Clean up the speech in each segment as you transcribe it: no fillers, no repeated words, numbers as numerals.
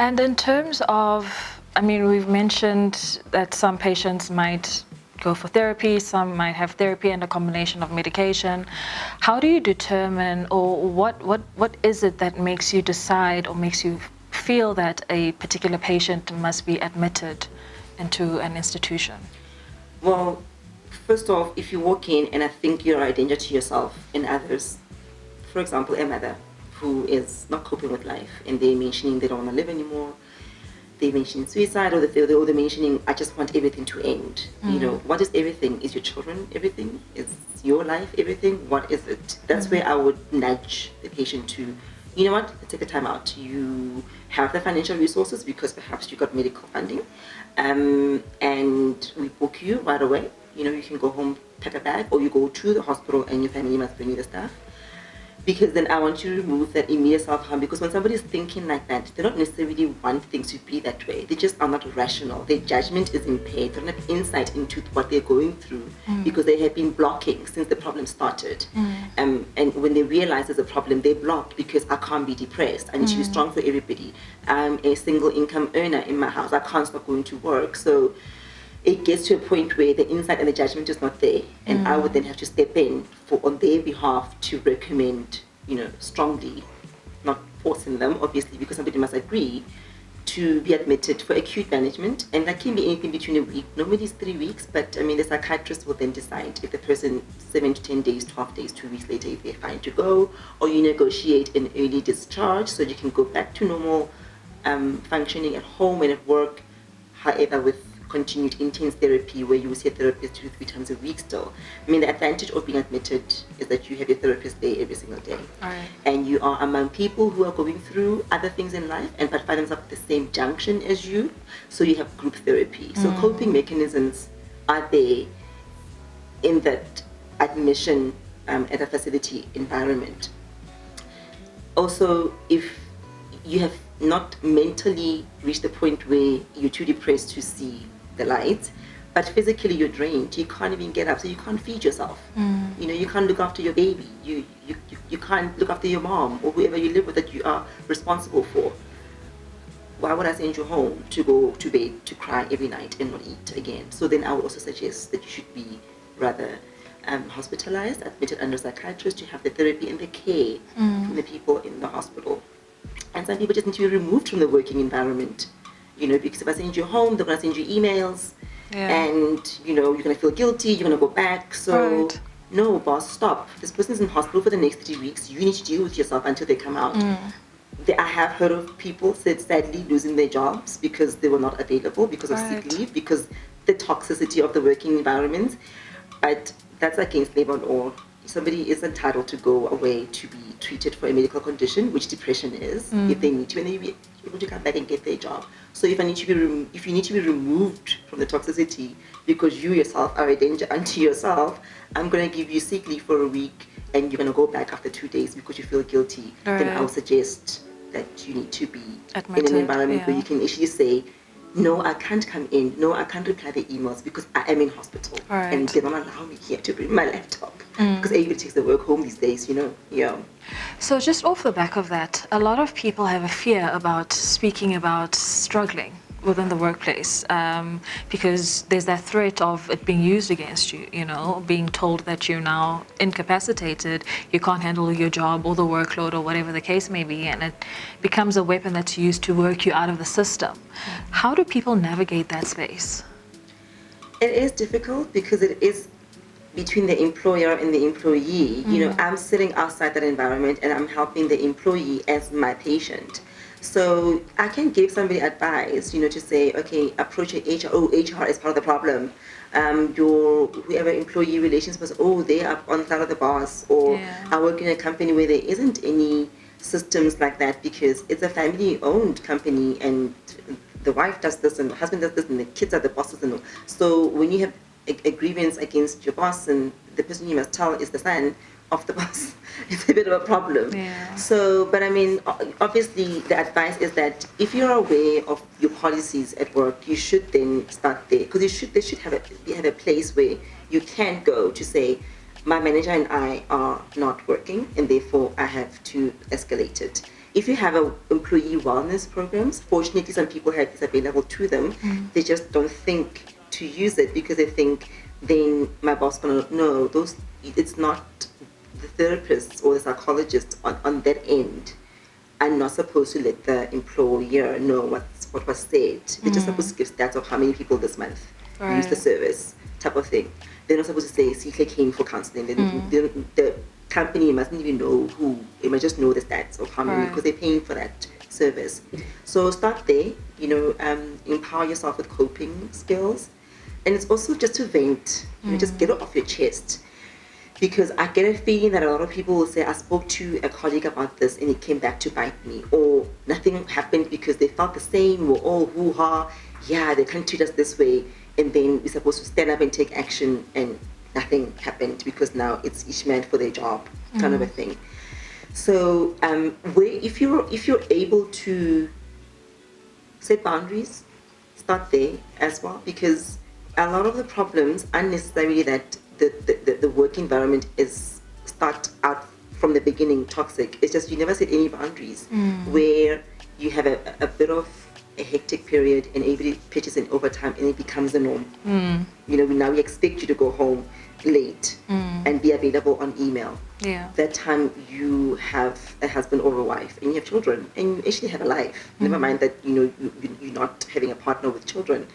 And in terms of, I mean, we've mentioned that some patients might go for therapy, some might have therapy and a combination of medication. How do you determine, or what is it that makes you decide or makes you feel that a particular patient must be admitted into an institution? Well, first off, if you walk in and I think you're a danger to yourself and others, for example, a mother who is not coping with life and they're mentioning they don't want to live anymore, they're mentioning suicide, or they're mentioning, I just want everything to end. You know, what is everything? Is your children everything? Is your life everything? What is it? That's where I would nudge the patient to, you know what, take a time out. You have the financial resources because perhaps you got medical funding, and we book you right away. You know, you can go home, pack a bag, or you go to the hospital and your family must bring you the stuff. Because then I want you to remove that immediate self-harm, because when somebody is thinking like that, they don't necessarily want things to be that way. They just are not rational. Their judgment is impaired. They don't have insight into what they're going through because they have been blocking since the problem started. And when they realize there's a problem, they block because I can't be depressed. I need to be strong for everybody. I'm a single income earner in my house. I can't stop going to work. So it gets to a point where the insight and the judgment is not there, and I would then have to step in on their behalf to recommend, you know, strongly, not forcing them, obviously, because somebody must agree to be admitted for acute management, and that can be anything between a week. Normally it's 3 weeks, but I mean the psychiatrist will then decide if the person 7 to 10 days, 12 days, 2 weeks later, if they're fine to go, or you negotiate an early discharge so you can go back to normal functioning at home and at work, however, with continued intense therapy where you will see a therapist 2-3 times a week still. I mean, the advantage of being admitted is that you have your therapist there every single day. Right. And you are among people who are going through other things in life and but find themselves at the same junction as you. So you have group therapy. So coping mechanisms are there in that admission at a facility environment. Also, if you have not mentally reached the point where you're too depressed to see the light, but physically you're drained, you can't even get up, so you can't feed yourself. You know, you can't look after your baby, you can't look after your mom or whoever you live with that you are responsible for. Why would I send you home to go to bed to cry every night and not eat again? So then I would also suggest that you should be rather hospitalized, admitted under a psychiatrist, to have the therapy and the care from the people in the hospital. And some people just need to be removed from the working environment, you know, because if I send you home, they're going to send you emails, and, you know, you're going to feel guilty, you're going to go back. So, no, boss, stop. This person is in hospital for the next 3 weeks. You need to deal with yourself until they come out. I have heard of people sadly losing their jobs because they were not available because of sick leave, because the toxicity of the working environment. But that's against labor law. Somebody is entitled to go away to be treated for a medical condition, which depression is, if they need to, and then be able to come back and get their job. So if you need to be removed from the toxicity because you yourself are a danger unto yourself, I'm going to give you sick leave for a week, and you're going to go back after 2 days because you feel guilty. Then I'll suggest that you need to be admitted, in an environment where you can actually say, no, I can't come in. No, I can't reply the emails because I am in hospital. And they don't allow me here to bring my laptop. Because everybody takes their work home these days, you know. Yeah. So just off the back of that, a lot of people have a fear about speaking about struggling within the workplace, because there's that threat of it being used against you, you know, being told that you're now incapacitated, you can't handle your job or the workload or whatever the case may be, and it becomes a weapon that's used to work you out of the system. How do people navigate that space? It is difficult because it is between the employer and the employee. You know, I'm sitting outside that environment and I'm helping the employee as my patient. So I can give somebody advice, you know, to say, okay, approach your HR. Oh, HR is part of the problem. Your whoever employee relations person, oh, they are on the side of the boss. Or I work in a company where there isn't any systems like that because it's a family-owned company and the wife does this and the husband does this and the kids are the bosses. And so when you have a grievance against your boss and the person you must tell is the son of the boss, it's a bit of a problem. So, but I mean, obviously the advice is that if you're aware of your policies at work, you should then start there, because they should have a place where you can go to say, my manager and I are not working and therefore I have to escalate it. if you have a employee wellness programs, fortunately some people have this available to them. They just don't think to use it because they think then my boss gonna know those. It's not the therapists or the psychologists on that end are not supposed to let the employer know what was said. They're just supposed to give stats of how many people this month use the service, type of thing. They're not supposed to say, see, click came for counseling. The company mustn't even know who. They must just know the stats of how many, because they're paying for that service. So start there, empower yourself with coping skills. And it's also just to vent, just get it off your chest. Because I get a feeling that a lot of people will say, I spoke to a colleague about this and it came back to bite me. Or nothing happened because they felt the same, or oh, hoo-ha, yeah, they can't treat us this way. And then we're supposed to stand up and take action and nothing happened because now it's each man for their job, kind of a thing. So if you're able to set boundaries, start there as well, because a lot of the problems aren't necessarily that the work environment is start out from the beginning toxic. It's just you never set any boundaries where you have a bit of a hectic period and everybody pitches in overtime and it becomes the norm. Now we expect you to go home late and be available on email. That time you have a husband or a wife and you have children and you actually have a life. Never mind that you're not having a partner with children.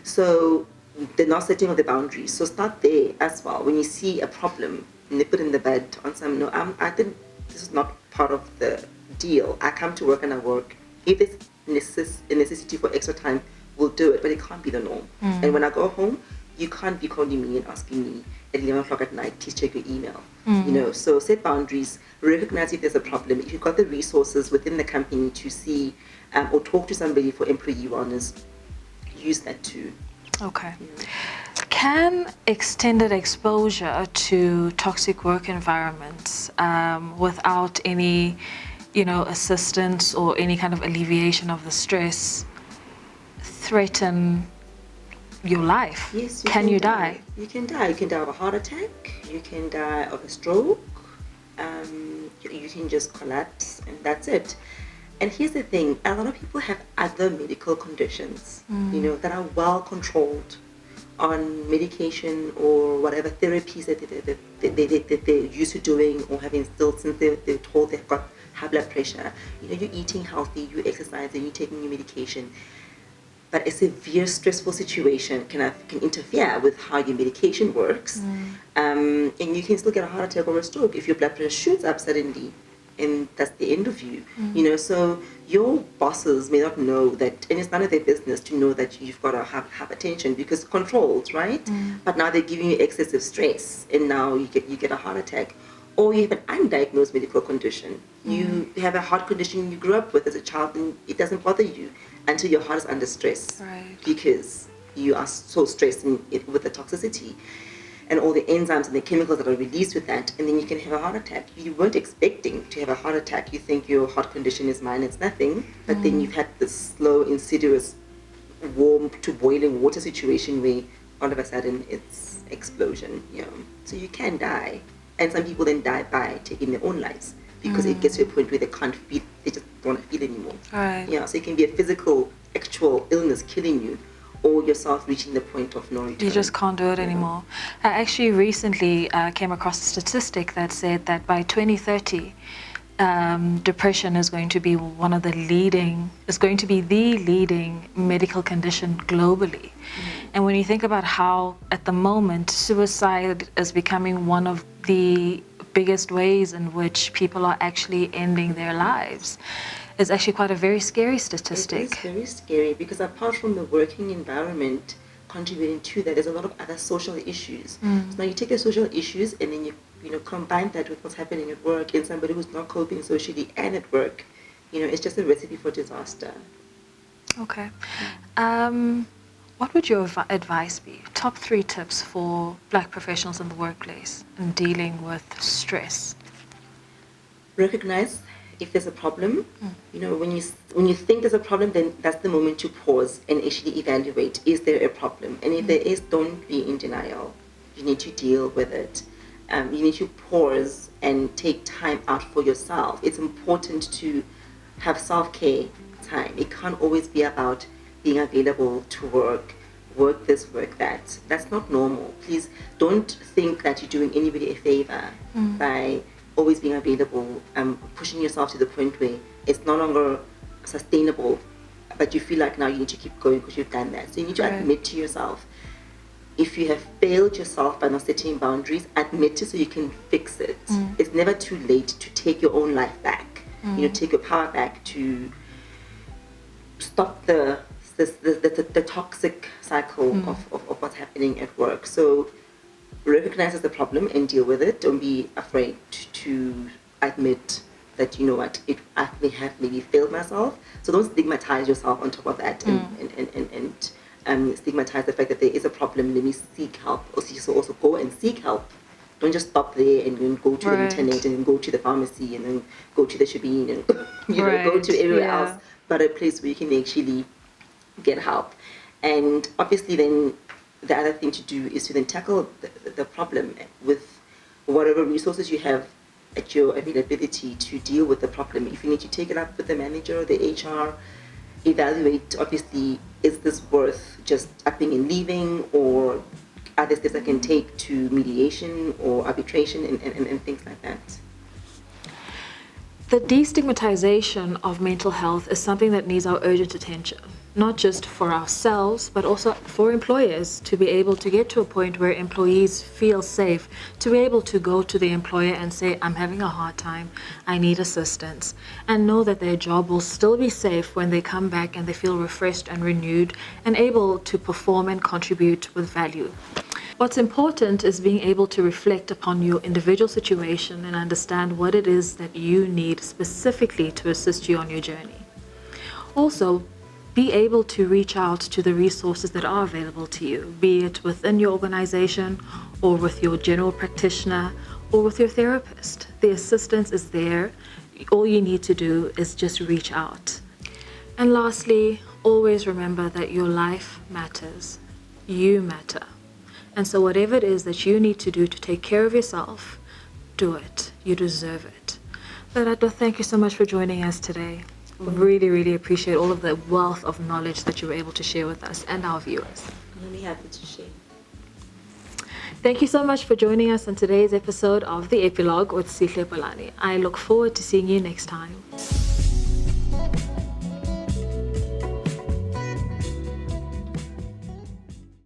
So they're not setting of the boundaries. So start there as well. When you see a problem, nip it in the bud on some, I think this is not part of the deal. I come to work and I work. If there's a necessity for extra time, we'll do it, but it can't be the norm. And when I go home, you can't be calling me and asking me at 11 o'clock at night, please check your email. So set boundaries, recognize if there's a problem. If you've got the resources within the company to see or talk to somebody for employee wellness, use that too. Okay. Can extended exposure to toxic work environments without any, assistance or any kind of alleviation of the stress threaten your life? Yes. Can you die? You can die. You can die of a heart attack. You can die of a stroke. You can just collapse and that's it. And here's the thing, a lot of people have other medical conditions, that are well controlled on medication or whatever therapies that they're used to doing or having still since they're told they've got high blood pressure. You're eating healthy, you exercise, and you're taking your medication. But a severe stressful situation can interfere with how your medication works. And you can still get a heart attack or a stroke if your blood pressure shoots up suddenly. And that's the end of you. So your bosses may not know that, and it's none of their business to know that you've got to have hypertension because controlled, right? But now they're giving you excessive stress, and now you get a heart attack, or you have an undiagnosed medical condition. You have a heart condition you grew up with as a child, and it doesn't bother you until your heart is under stress, because you are so stressed with the toxicity and all the enzymes and the chemicals that are released with that, and then you can have a heart attack. You weren't expecting to have a heart attack. You think your heart condition is minor, it's nothing, but then you've had this slow, insidious, warm to boiling water situation where all of a sudden it's explosion. So you can die, and some people then die by taking their own lives because it gets to a point where they can't feel, they just don't want to feel anymore. So it can be a physical, actual illness killing you, or yourself reaching the point of no return. You just can't do it anymore. I actually recently came across a statistic that said that by 2030, depression is going to be the leading medical condition globally. And when you think about how, at the moment, suicide is becoming one of the biggest ways in which people are actually ending their lives, it's actually quite a very scary statistic. It is very scary because apart from the working environment contributing to that, there's a lot of other social issues. So now you take the social issues and then you combine that with what's happening at work, and somebody who's not coping socially and at work, it's just a recipe for disaster. Okay. What would your advice be? Top 3 tips for Black professionals in the workplace in dealing with stress? Recognize if there's a problem. When you think there's a problem, then that's the moment to pause and actually evaluate, is there a problem? And if there is, don't be in denial. You need to deal with it. You need to pause and take time out for yourself. It's important to have self-care time. It can't always be about being available to work this, work that. That's not normal. Please don't think that you're doing anybody a favor by always being available, pushing yourself to the point where it's no longer sustainable, but you feel like now you need to keep going because you've done that. So you need to admit to yourself, if you have failed yourself by not setting boundaries, admit it so you can fix it. It's never too late to take your own life back. Take your power back to stop the toxic cycle of what's happening at work. So recognize the problem and deal with it. Don't be afraid to admit that, you know what, I may have maybe failed myself. So don't stigmatize yourself on top of that and stigmatize the fact that there is a problem. Let me seek help. Also go and seek help. Don't just stop there and then go to the internet and then go to the pharmacy and then go to the Shabin and go to everywhere else, but a place where you can actually get help. And obviously then the other thing to do is to then tackle the problem with whatever resources you have at your availability to deal with the problem. If you need to take it up with the manager or the HR, evaluate, obviously, is this worth just upping and leaving, or are there steps I can take to mediation or arbitration and things like that? The destigmatization of mental health is something that needs our urgent attention, not just for ourselves, but also for employers to be able to get to a point where employees feel safe to be able to go to the employer and say, I'm having a hard time, I need assistance, and know that their job will still be safe when they come back and they feel refreshed and renewed and able to perform and contribute with value. What's important is being able to reflect upon your individual situation and understand what it is that you need specifically to assist you on your journey. Also, be able to reach out to the resources that are available to you, be it within your organization or with your general practitioner or with your therapist. The assistance is there. All you need to do is just reach out. And lastly, always remember that your life matters. You matter. And so whatever it is that you need to do to take care of yourself, do it. You deserve it. Lerato, thank you so much for joining us today. Really, really appreciate all of the wealth of knowledge that you were able to share with us and our viewers. I'm really happy to share. Thank you so much for joining us on today's episode of The Epilogue with Sihle Polani. I look forward to seeing you next time.